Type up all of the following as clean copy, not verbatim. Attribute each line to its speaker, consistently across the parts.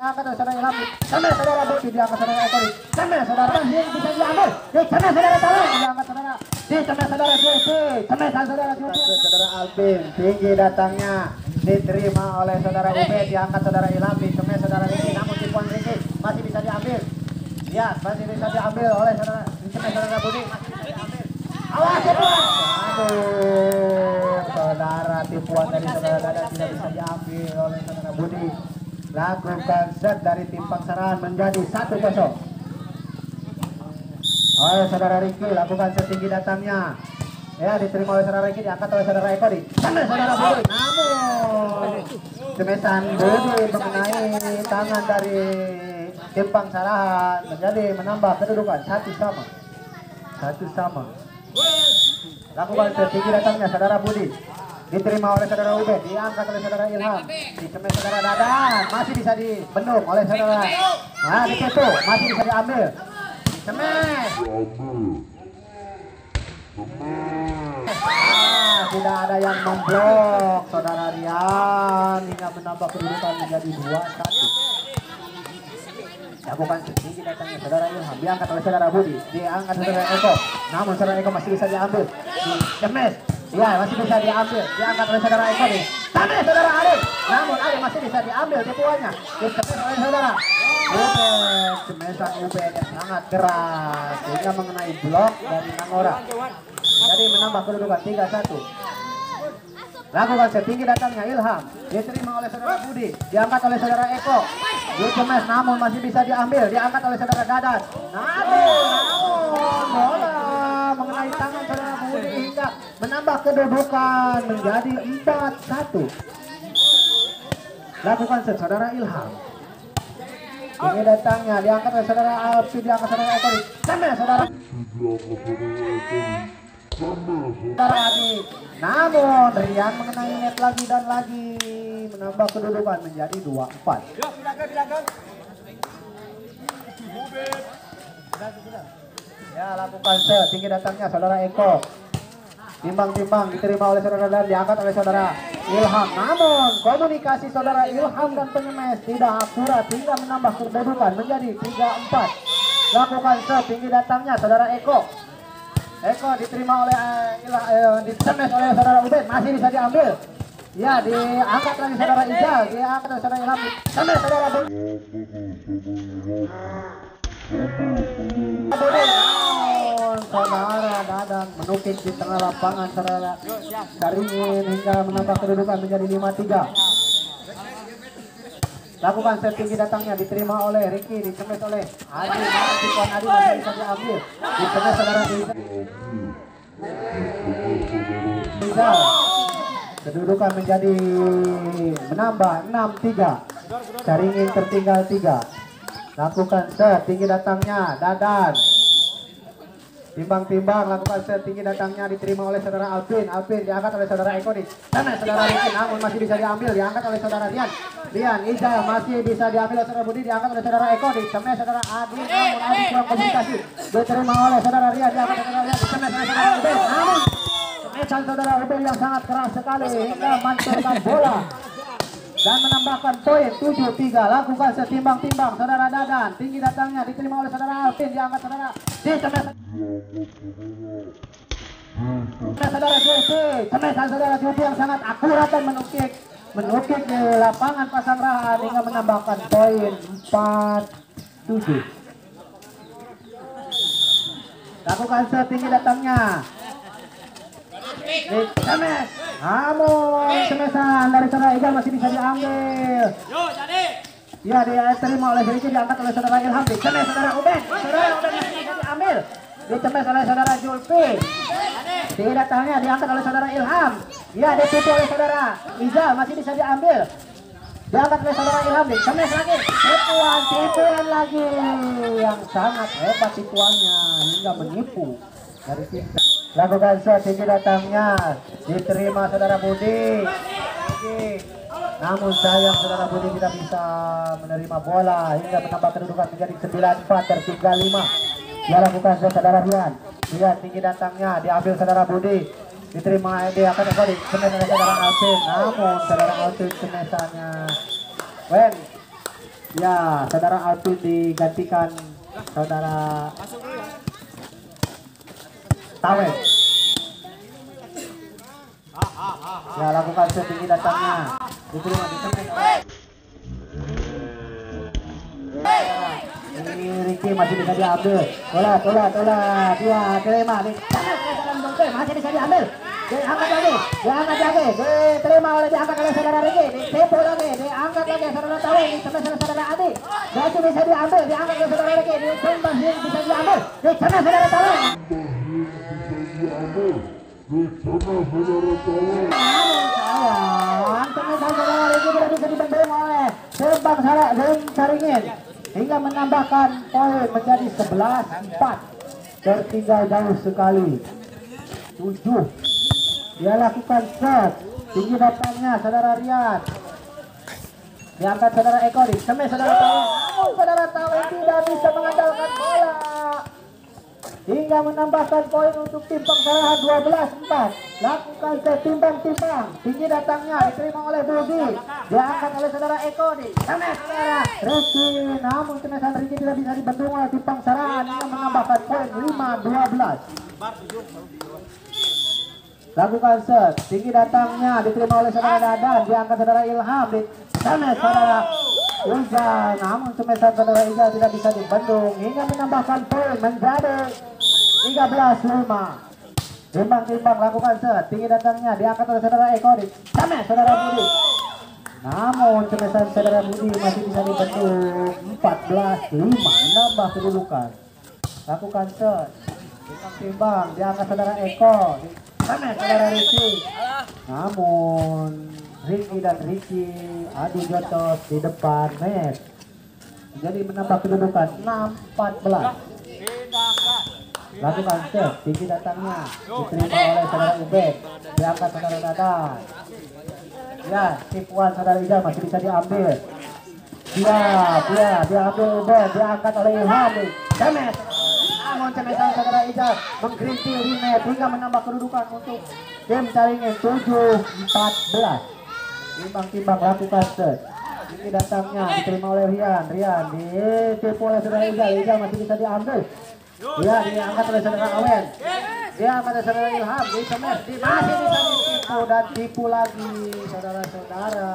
Speaker 1: Angkat oleh saudara Ilham. Cemes saudara Budi diangkat saudara Ekori. Cemes saudara Hin bisa diambil. Cemes saudara Talon diangkat saudara. Cemes saudara Jesse. Cemes saudara Jesse. Saudara Alvin tinggi datangnya diterima oleh saudara Ubed diangkat saudara Ilham. Cemes saudara Riki namun tipuan Riki masih bisa diambil. Lihat masih bisa diambil oleh saudara Cemes saudara Budi masih bisa diambil. Awas tipuan. Aduh saudara tipuan dari saudara Dadan tidak bisa diambil oleh saudara Budi. Lakukan set dari tim Pangsarahan menjadi 1-0 oleh saudara Riki. Lakukan set tinggi datangnya ya diterima oleh saudara Riki diangkat oleh saudara Eko di saudara Budi namun cemesan Budi mengenai tangan dari tim Pangsarahan menjadi menambah kedudukan 1-1. Lakukan set tinggi datangnya saudara Budi diterima oleh saudara Ubed diangkat oleh saudara Ilham dicemes saudara Dadan masih bisa dibendung oleh saudara disitu masih bisa diambil cemes tidak ada yang memblok saudara Rian hingga menambah kedudukan menjadi 2-1. Lakukan tinggi datangnya saudara Ilham diangkat oleh saudara Budi diangkat saudara Eko namun saudara Eko masih bisa diambil cemes ya masih bisa diambil diangkat oleh saudara Eko nih tapi saudara Arif namun Arif masih bisa diambil tipuannya dicemes oleh saudara Ubed cemesan Ubed yang sangat keras sehingga mengenai blok dari Nangora jadi menambah kedudukan 3-1. Lakukan setinggi datangnya Ilham diterima oleh saudara Budi diangkat oleh saudara Eko dicemes namun masih bisa diambil diangkat oleh saudara Dadan namun bola mengenai tangan saudara Budi hingga menambah kedudukan menjadi 4-1. Lakukan set saudara Ilham ini datangnya diangkat oleh saudara Alfi diangkat saudara Eko cemes saudara Adi namun Rian mengenai net lagi dan lagi menambah kedudukan menjadi 2-4. Ya lakukan setinggi datangnya saudara Eko timbang-timbang diterima oleh saudara dan diangkat oleh saudara Ilham namun komunikasi saudara Ilham dan penyemes tidak akurat hingga menambah kedudukan menjadi 3-4. Lakukan setinggi datangnya saudara Eko diterima oleh dicemes oleh saudara Ubed masih bisa diambil ya diangkat lagi saudara Ijal diangkat oleh saudara Ilham cemes saudara saudara Dadan menukik di tengah lapangan saudara Karingin hingga menambah kedudukan menjadi 5-3. Lakukan set tinggi datangnya diterima oleh Riki dicemes oleh Adi tipuan Adi masih bisa diambil dicemes saudara Rizal kedudukan menjadi menambah 6-3. Caringin tertinggal 3. Lakukan set tinggi datangnya Dadan timbang-timbang lakukan set tinggi datangnya diterima oleh saudara Alvin diangkat oleh saudara Eko cemes saudara Riki namun masih bisa diambil diangkat oleh saudara Rian Ijal masih bisa diambil oleh saudara Budi diangkat oleh saudara Eko cemes saudara Adi namun Adi kurang komunikasi diterima oleh saudara Rian diangkat oleh saudara Rian cemes oleh saudara Ubed namun cemesan saudara Ubed yang sangat keras sekali hingga manturkan bola dan menambahkan poin 7-3. Lakukan setimbang-timbang saudara Dadan tinggi datangnya diterima oleh saudara Alvin diangkat saudara dicemes saudara Jesse cemesan saudara Jesse yang sangat akurat dan menukik di lapangan Pasangrahan hingga menambahkan poin 4-7. Lakukan setinggi datangnya cemes namun cemesan dari saudara Ijal masih bisa diambil ya diterima oleh Riki diangkat oleh saudara Ilham cemes saudara Ubed masih bisa diambil dicemes oleh saudara Julfi datangnya diangkat oleh saudara Ilham ya ditutup oleh saudara Ijal masih bisa diambil diangkat oleh saudara Ilham cemes lagi tipuan lagi yang sangat hebat tipuannya hingga menipu dari tim. Lakukan set tinggi datangnya diterima saudara Budi namun sayang saudara Budi tidak bisa menerima bola hingga menambah kedudukan menjadi 9-4 tertinggal 5. Dia lakukan set saudara Rian tinggi datangnya diambil saudara Budi diterima akan kembali cemes oleh saudara Alvin namun saudara Alvin cemesannya Ya, saudara Alvin digantikan saudara Tawen. Ya, lakukan setinggi datangnya. Diterima di tengah. Ini Ricky masih bisa diambil. Bola. Dia terima di masih bisa diambil. Diangkat lagi. Diterima diangkat oleh saudara Ricky. Ditempo lagi, diangkat lagi saudara Tawen, di saudara Adi. Masih bisa diambil, diangkat oleh saudara Ricky. Ditumbang bisa diambil. Di sana saudara Tawen. Saudara Ricky tidak bisa dibendung oleh Tembang salah Caringin hingga menambahkan poin menjadi 11-4. Tertinggal jauh sekali. 7. Dia lakukan set tinggi datangnya saudara Rian. Diangkat saudara Eko di semen saudara Tawen. Namun saudara Tawen tidak bisa mengandalkan bola hingga menambahkan poin untuk tim Pangsarahan 12-4. Lakukan set timbang tinggi datangnya diterima oleh Budi, diangkat oleh saudara Eko di semen saudara Ricky. Namun semesan Ricky tidak bisa dibendung oleh tim Pangsarahan hingga menambahkan poin 5-12. Lakukan set tinggi datangnya diterima oleh saudara Dadan, diangkat saudara Ilham di semes saudara Ijal. Namun semesan saudara Ijal tidak bisa dibendung hingga menambahkan poin menjadi 13-5. Timbang lakukan set tinggi datangnya diangkat oleh saudara Eko di semes saudara Budi. Namun semesan saudara Budi masih bisa dibendung 14-5 menambah kedudukan. Lakukan set timbang diangkat saudara Eko di semes saudara Ricky. Namun Ricky adu jotos di depan net jadi menambah kedudukan 6-14. Lakukan set tinggi datangnya diterima oleh saudara Ubed, diangkat saudara Dadan. Ya, tipuan saudara Ijal masih bisa diambil. Dia diambil Ubed, diangkat oleh Ilham di semes. Namun semesan saudara Ijal menggerintil di net hingga menambah kedudukan untuk tim Caringin 7-14. Timbang lakukan set tinggi datangnya diterima oleh Rian ditipu oleh saudara Ijal masih bisa diambil. Dia diangkat oleh saudara Awen, dia angkat oleh saudara Ilham di semes, masih bisa ditipu dan tipu lagi saudara-saudara.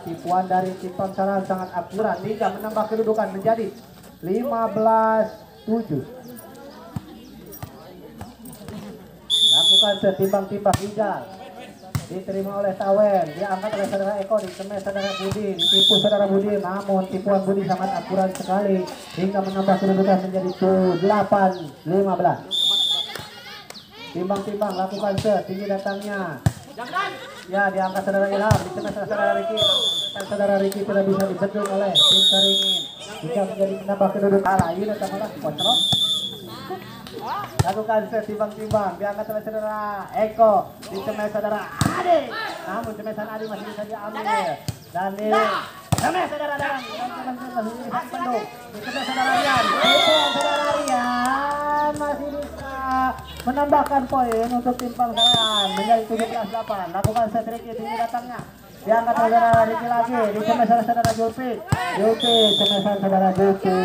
Speaker 1: Tipuan dari tim Pangsarahan sangat akurat hingga menambah kedudukan menjadi 15-7. Lakukan setimbang Ijal diterima oleh Tawen, diangkat oleh saudara Eko di semes saudara Budi, ditipu saudara Budi. Namun tipuan Budi sangat akurat sekali hingga menambah kedudukan menjadi 8-15. Timbang lakukan set tinggi datangnya. Ya, diangkat saudara Ilham di semes saudara Ricky. Dan saudara Ricky tidak bisa dibendung oleh tim Caringin hingga menjadi menambah kedudukan. Ini datanglah kontrol. Lakukan set timbang diangkat oleh saudara Eko di semes saudara Adi. Namun semesan Adi masih bisa diambil dan di semes saudara Dadan di semes saudara Rian. Saudara Rian masih bisa menambahkan poin untuk tim Pangsarahan menjadi 17-8. Lakukan set Ricky tinggi datangnya diangkat oleh saudara Ricky lagi di semes saudara Julpi. Semesan saudara Julpi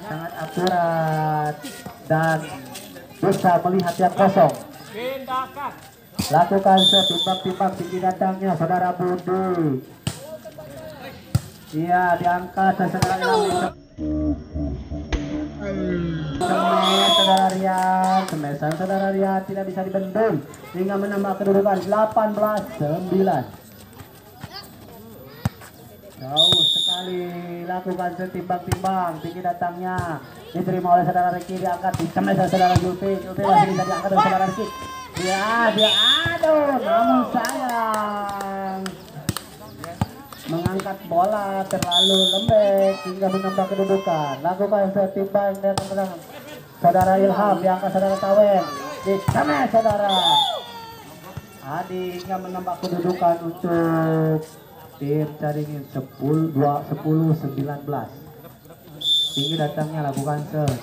Speaker 1: sangat akurat dan bisa melihat yang kosong. Lakukan setimbang tinggi datangnya saudara Budi. Iya, diangkat saudara Ilham. Saudara Rian, semesan saudara Rian tidak bisa dibendung hingga menambah kedudukan 18-9. Jauh sekali. Lakukan setimbang tinggi datangnya diterima oleh saudara Ricky, diangkat di semes saudara Julpi masih bisa diangkat oleh saudara Ricky. Dia aduh, namun sayang mengangkat bola terlalu lembek hingga menambah kedudukan. Lakukan setimbang datang saudara Ilham, diangkat saudara Tawen di semes saudara Adi hingga menambah kedudukan untuk tim Caringin 10-19. Tinggi datangnya lakukan set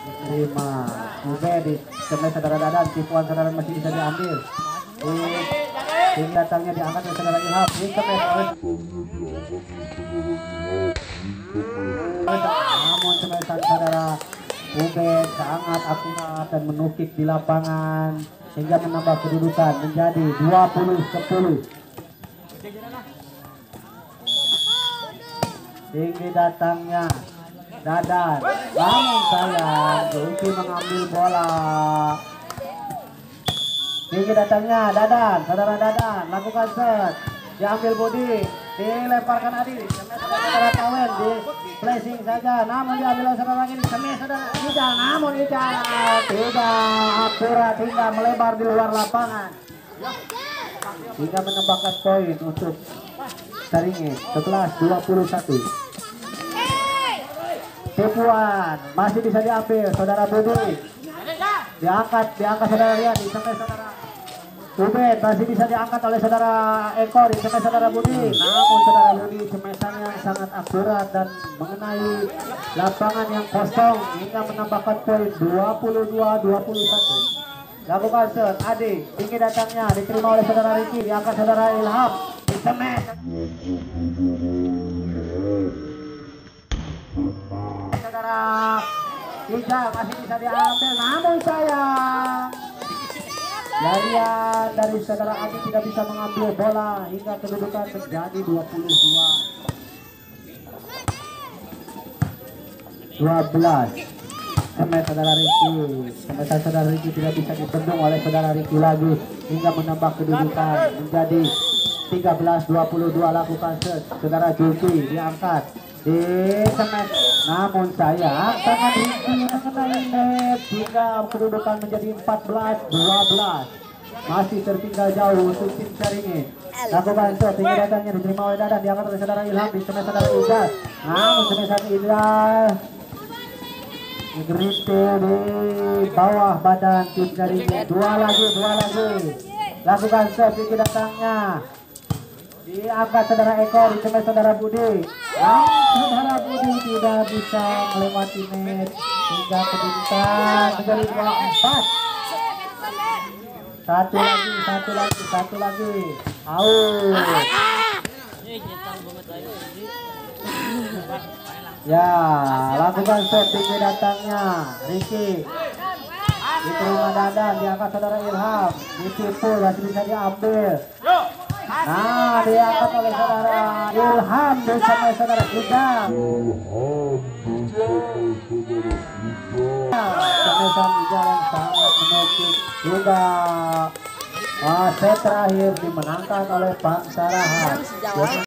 Speaker 1: diterima Ubed di semes saudara Dadan, tipuan saudara masih bisa diambil. Tinggi datangnya diangkat oleh saudara Ilham di semes Namun semesan saudara Ubed sangat akurat dan menukik di lapangan sehingga menambah kedudukan menjadi 20-10. Tinggi datangnya Dadan, namun sayang Zulki mengambil bola. Tinggi datangnya Dadan, saudara Dadan lakukan set, diambil Budi, dilemparkan Adi, saudara Tawen di flashing saja, namun diambil oleh saudara lagi, saudara Ijal, namun Ijal tidak akurat hingga melebar di luar lapangan hingga menambahkan poin untuk Saringe 11-21. Tipuan masih bisa diambil saudara Budi, diangkat saudara Riyadi sampai saudara Ubed, masih bisa diangkat oleh saudara Eko sampai saudara Budi, namun saudara Budi cemesan yang sangat akurat dan mengenai lapangan yang kosong hingga menambahkan poin 22-21. Lakukan set, Adi tinggi datangnya diterima oleh saudara Riki, diangkat saudara Ilham di semes saudara Ijal masih bisa diambil, namun sayang larian dari saudara Adi tidak bisa mengambil bola hingga kedudukan menjadi 22-12. Saudara Riki, saudara Riki tidak bisa dibendung oleh saudara Riki lagi hingga menambah kedudukan menjadi 13-22. Lakukan set, saudara Julki diangkat di semen, namun sayang tangan Riki mengenai net hingga kedudukan menjadi 14-12. Masih tertinggal jauh untuk tim Saringe. Lakukan set, tinggi datangnya diterima oleh Dadan, diangkat oleh saudara Ilham di semen saudara Ijal, namun semen Ijal Grite di bawah badan tim Saringe. Dua lagi. Lakukan set, tinggi datangnya diangkat saudara Eko di semen saudara Budi, saudara Budi tidak bisa melewati net hingga kedudukan menjadi 2-4. Satu lagi out. Ya, lakukan set, tinggi datangnya Riki diterima Dadan, diangkat saudara Ilham, ditipu masih bisa diambil. Nah, diangkat oleh saudara Ilham bersama saudara Ijal. Semesan Ijal yang sangat menukik juga. Set terakhir dimenangkan oleh Bangsa Rahat.